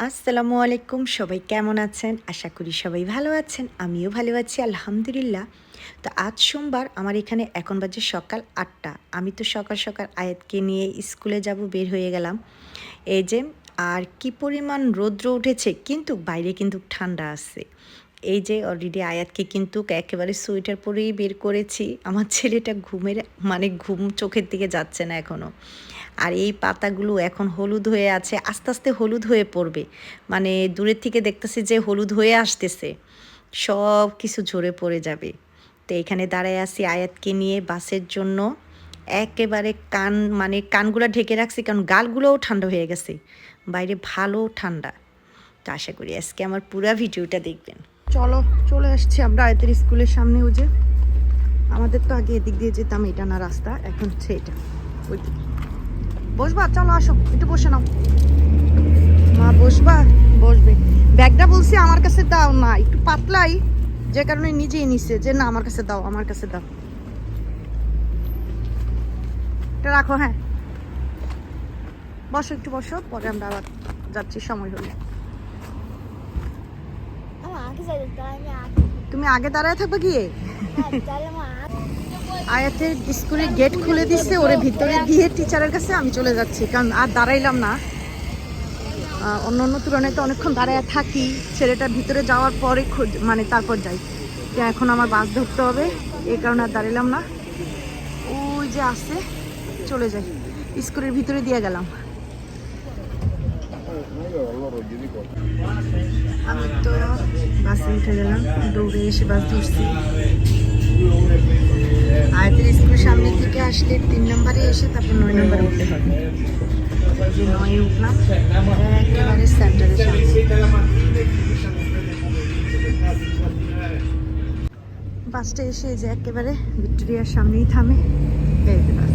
আসসালামু আলাইকুম, সবাই কেমন আছেন? আশা করি সবাই ভালো আছেন। আমিও ভালো আছি আলহামদুলিল্লাহ। তো আজ সোমবার, আমার এখানে এখন বাজে সকাল ৮টা। আমি তো সকাল সকাল আয়াতকে নিয়ে স্কুলে যাব বের হয়ে গেলাম। এই যে, আর কি পরিমাণ রৌদ্র উঠেছে, কিন্তু বাইরে কিন্তু ঠান্ডা আছে। এই যে অলরেডি আয়াতকে কিন্তু একেবারে সোয়েটার পরেই বের করেছি। আমার ছেলেটা ঘুম চোখের দিকে যাচ্ছে না এখনও। আর এই পাতাগুলো এখন হলুদ হয়ে আছে, আস্তে আস্তে হলুদ হয়ে পড়বে। মানে দূরের থেকে দেখতেছি যে হলুদ হয়ে আসতেছে, সব কিছু ঝরে পড়ে যাবে। তো এখানে দাঁড়ায় আছি আয়াতকে নিয়ে বাসের জন্য। একেবারে কানগুলো ঢেকে রাখছি, কারণ গালগুলোও ঠান্ডা হয়ে গেছে, বাইরে ভালো ঠান্ডা। তো আশা করি আজকে আমার পুরো ভিডিওটা দেখবেন। চলো, চলে আসছি আমরা আয়াতের স্কুলের সামনে। যে আমাদের তো আগে এদিক দিয়ে যেতাম, এটা না রাস্তা, এখন হচ্ছে এটা। ওই দিকে বসবা, চলো আসো একটু বসে নাও। মা বসবা? বসবে। ব্যাগটা বলছি আমার কাছে দাও না, একটু পাতলাই, যে কারণে নিজেই নিছে যে না আমার কাছে দাও, আমার কাছে দাও। এটা রাখো, হ্যাঁ বসো, একটু বসো, পরে আমরা আবার যাচ্ছি সময় হলে। তুমি আগে দাঁড়ায় থাকবে গিয়ে। আয়াতের স্কুলের গেট খুলে দিচ্ছে, ওরে ভিতরে দিয়ে টিচারের কাছে আমি চলে যাচ্ছি, কারণ আর দাঁড়াইলাম না। অন্য অন্য তুলনায় তো অনেকক্ষণ দাঁড়ায় থাকি, ছেলেটা ভিতরে যাওয়ার পরে তারপর যাই। এখন আমার বাস ধরতে হবে, এই কারণে আর দাঁড়ালাম না। ওই যে আসছে, চলে যাই। স্কুলের ভিতরে দিয়ে গেলাম। আমি তো বাসে উঠে গেলাম, দৌড়ে এসে বাস ধরছি। আয়াতের স্কুলের সামনের দিকে আসলে 3 নম্বরে এসে তারপর 9 নম্বরে উঠতে হবে। যে 9-এ উঠলাম, একেবারে সেন্টারে বাসটা এসে যে একেবারে ভিক্টোরিয়ার সামনেই থামে। এই যে বাস,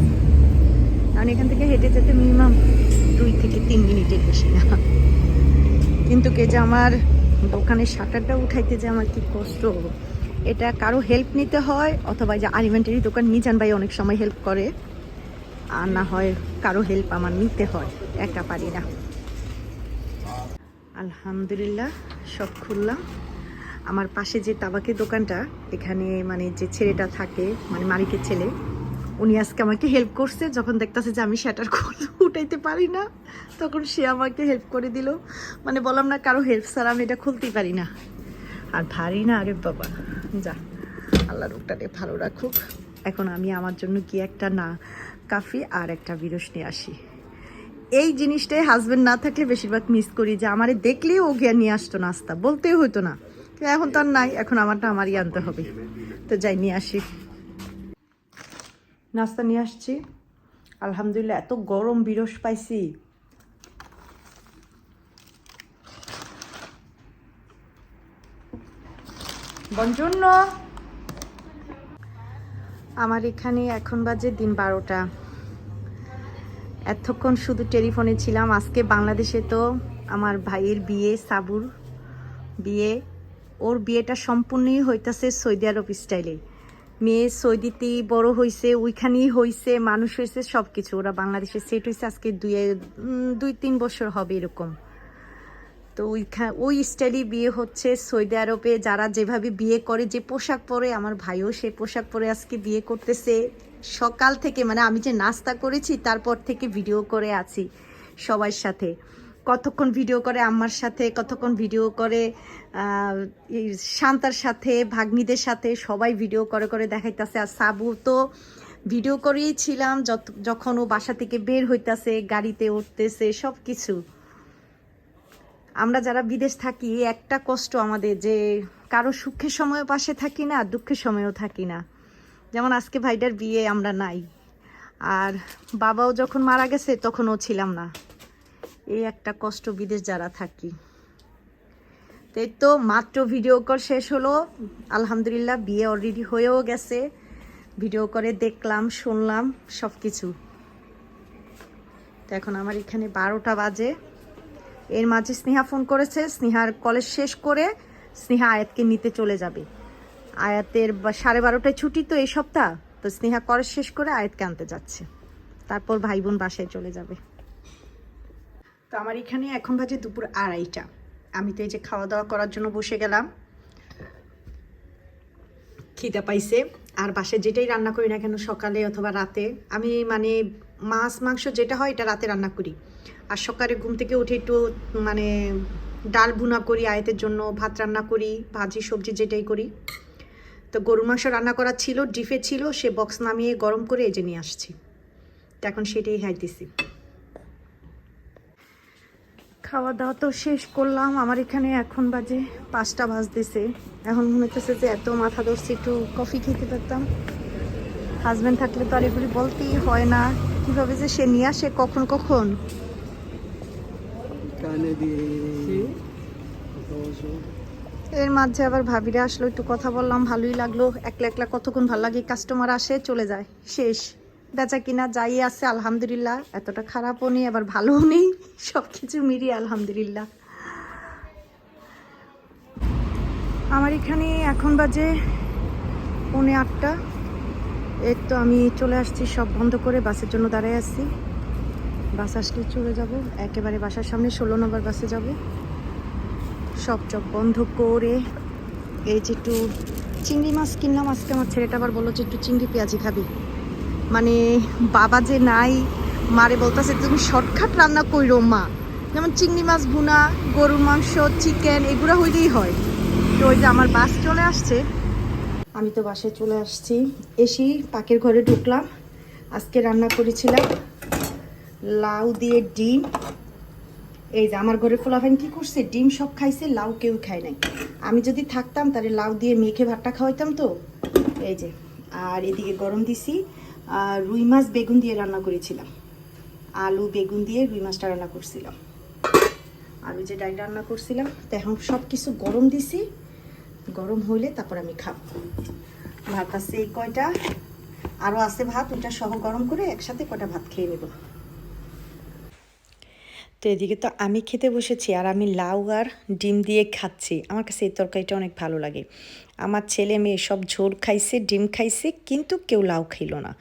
কারণ এখান থেকে হেঁটে যেতে মিনিমাম 2 থেকে 3 মিনিটের বেশি না। কিন্তু কে যে আমার দোকানের শাটারটা উঠাইতে যে আমার কি কষ্ট। এটা কারো হেল্প নিতে হয়, অথবা যে আলিমেন্টারি দোকান মিজান ভাই অনেক সময় হেল্প করে, আর না হয় কারো হেল্প আমার নিতে হয়, একা পারি না। আলহামদুলিল্লাহ সব খুললাম। আমার পাশে যে তাবাকের দোকানটা, এখানে যে ছেলেটা থাকে, মালিকের ছেলে, উনি আজকে আমাকে হেল্প করছে। যখন দেখতেছে যে আমি শাটার উঠাইতে পারি না, তখন সে আমাকে হেল্প করে দিল। বললাম না, কারো হেল্প ছাড়া আমি এটা খুলতেই পারি না। আর ভারী না, আরে বাবা, যা আল্লাহ রোগটাকে ভালো রাখুক। এখন আমি আমার জন্য কি একটা না কাফি আর একটা বিরস নিয়ে আসি। এই জিনিসটাই হাজবেন্ড না থাকলে বেশিরভাগ মিস করি, যে আমারে দেখলেই ও গিয়ে নিয়ে আসতো নাস্তা, বলতেই হতো না। এখন তার নাই, এখন আমারটা আমারই আনতে হবে। তো যাই নিয়ে আসি, নাস্তা নিয়ে আসছি। আলহামদুলিল্লাহ এত গরম বিরস পাইছি। বনজন্য আমার এখানে এখন বাজে দিন 12টা। এতক্ষণ শুধু টেলিফোনে ছিলাম। আজকে বাংলাদেশে তো আমার ভাইয়ের বিয়ে, সাবুর বিয়ে। ওর বিয়েটা সম্পূর্ণই হইতাছে সৌদি আরব স্টাইলে। মেয়ে সৌদিতেই বড় হয়েছে, ওইখানেই হয়েছে, মানুষ হয়েছে, সব কিছু। ওরা বাংলাদেশে সেট হয়েছে আজকে 2-3 বছর হবে এরকম। তো ওই স্টাইলই বিয়ে হচ্ছে সৌদি আরবে। যারা যেভাবে বিয়ে করে, যে পোশাক পরে, আমার ভাইও সে পোশাক পরে আজকে বিয়ে করতেছে। সকাল থেকে আমি যে নাস্তা করেছি তারপর থেকে ভিডিও করে আছি সবার সাথে। কতক্ষণ ভিডিও করে আম্মার সাথে, কতক্ষণ ভিডিও করে শান্তার সাথে, ভাগ্নিদের সাথে, সবাই ভিডিও করে করে দেখাইতেছে। আর সাবু তো ভিডিও করেই ছিলাম যখন ও বাসা থেকে বের হইতেছে, গাড়িতে উঠতেছে, সব কিছু। আমরা যারা বিদেশ থাকি, একটা কষ্ট আমাদের, যে কারো সুখের সময়ও পাশে থাকি না, দুঃখের সময়ও থাকি না। যেমন আজকে ভাইটার বিয়ে, আমরা নাই। আর বাবাও যখন মারা গেছে তখনও ছিলাম না। এই একটা কষ্ট বিদেশ যারা থাকি। তাই তো মাত্র ভিডিও কল শেষ হলো, আলহামদুলিল্লাহ বিয়ে অলরেডি হয়েও গেছে। ভিডিও করে দেখলাম, শুনলাম সব কিছু। তো এখন আমার এখানে 12টা বাজে। এর মাঝে স্নেহা ফোন করেছে, স্নেহার কলেজ শেষ করে স্নেহা আয়াতকে নিতে চলে যাবে। আয়াতের 12:30টায় ছুটি তো এই সপ্তাহ। তো স্নেহা কলেজ শেষ করে আয়াতকে আনতে যাচ্ছে, তারপর ভাই বোন বাসায় চলে যাবে। তো আমার এখানে এখন বাজে দুপুর 2:30। আমি তো এই যে খাওয়া দাওয়া করার জন্য বসে গেলাম। খিদা পাইছে। আর বাসায় যেটাই রান্না করি না কেন সকালে অথবা রাতে, আমি মানে মাছ মাংস যেটা হয় এটা রাতে রান্না করি। আর সকালে ঘুম থেকে উঠে একটু মানে ডাল ভুনা করি, আয়াতের জন্য ভাত রান্না করি, ভাজি সবজি যেটাই করি। তো গরুর মাংস রান্না করা ছিল, ডিফে ছিল, সে বক্স নামিয়ে গরম করে এই যে নিয়ে আসছি। তো এখন সেটাই খাইতেছি। খাওয়া দাওয়া তো শেষ করলাম। আমার এখানে এখন বাজে 5টা বাজতেছে। এখন মনে হচ্ছে যে এত মাথা ধরছে, একটু কফি খেতে পারতাম। হাজব্যান্ড থাকলে তো আর এগুলি বলতেই হয় না। কিভাবে যে সে নিয়ে আসে কখন কখন। এর মাঝে আবার ভাবিরা আসলো, একটু কথা বললাম, ভালোই লাগলো। একলা একলা কতক্ষণ ভালো লাগে, কাস্টমার আসে চলে যায়, শেষ। বেচা কিনা যাই আছে আলহামদুলিল্লাহ, এতটা খারাপও নেই আবার ভালোও নেই, সব কিছু মিলিয়ে আলহামদুলিল্লাহ। আমার এখানে এখন বাজে 7:45। এই তো আমি চলে আসছি, সব বন্ধ করে বাসের জন্য দাঁড়ায় আসছি। বাস আসলে চলে যাব, একেবারে বাসার সামনে 16 নম্বর বাসে যাব। সব চোখ বন্ধ করে এই যে একটু চিংড়ি মাছ কিনলাম আজকে। আমার ছেলেটা আবার বললো যে একটু চিংড়ি পেঁয়াজি খাবি। মানে বাবা যে নাই, মারে বলতেছে তুমি শর্টকাট রান্না কইরো মা, যেমন চিংড়ি মাছ ভুনা, গরুর মাংস, চিকেন এগুলো হইলেই হয়। তো ওই যে আমার বাস চলে আসছে, আমি তো বাসে চলে আসছি। এসেই পাকের ঘরে ঢুকলাম। আজকে রান্না করেছিলাম লাউ দিয়ে ডিম। এই যে আমার ঘরে ফোলাফাইন কি করছে, ডিম সব খাইছে, লাউ কেউ খায় নাই। আমি যদি থাকতাম তাহলে লাউ দিয়ে মেখে ভাতটা খাওয়াইতাম। তো এই যে, আর এদিকে গরম দিছি, আর রুই মাছ বেগুন দিয়ে রান্না করেছিলাম। আলু বেগুন দিয়ে রুই মাছটা রান্না করছিলাম। আর ওই যে ডাল রান্না করছিলাম। তো এখন সব কিছু গরম দিছি, গরম হইলে তারপর আমি খাবো। ভাত আছে এই কয়টা, আরও আছে ভাত, ওইটা সহ গরম করে একসাথে কয়টা ভাত খেয়ে নেব। তো এদিকে তো আমি খেতে বসেছি, আর আমি লাউ আর ডিম দিয়ে খাচ্ছি। আমার কাছে এই তরকারিটা অনেক ভালো লাগে। আমার ছেলে মেয়ে সব ঝোল খাইছে, ডিম খাইছে, কিন্তু কেউ লাউ খাইলো না।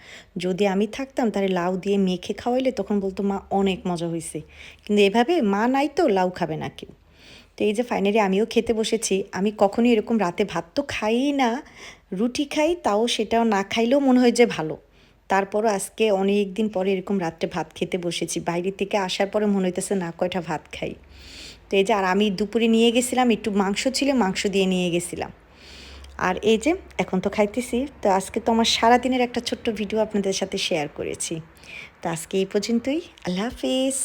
যদি আমি থাকতাম তাহলে লাউ দিয়ে মেখে খাওয়াইলে তখন বলতো মা অনেক মজা হয়েছে। কিন্তু এভাবে মা নাই তো লাউ খাবে না কেউ। তো এই যে ফাইনালি আমিও খেতে বসেছি। আমি কখনোই এরকম রাতে ভাত তো খাই না, রুটি খাই, তাও সেটাও না খাইলেও মনে হয় যে ভালো। তারপরও আজকে অনেক দিন পরে এরকম রাত্রে ভাত খেতে বসেছি। বাইরে থেকে আসার পরে মনে হইতেছে না কয়টা ভাত খাই। তো এই যে, আর আমি দুপুরে নিয়ে গেছিলাম একটু মাংস ছিল, মাংস দিয়ে নিয়ে গেছিলাম। আর এই যে এখন তো খাইতেছি। তো আজকে তো আমার সারাদিনের একটা ছোট্ট ভিডিও আপনাদের সাথে শেয়ার করেছি। তো আজকে এই পর্যন্তই। আল্লাহ হাফিজ।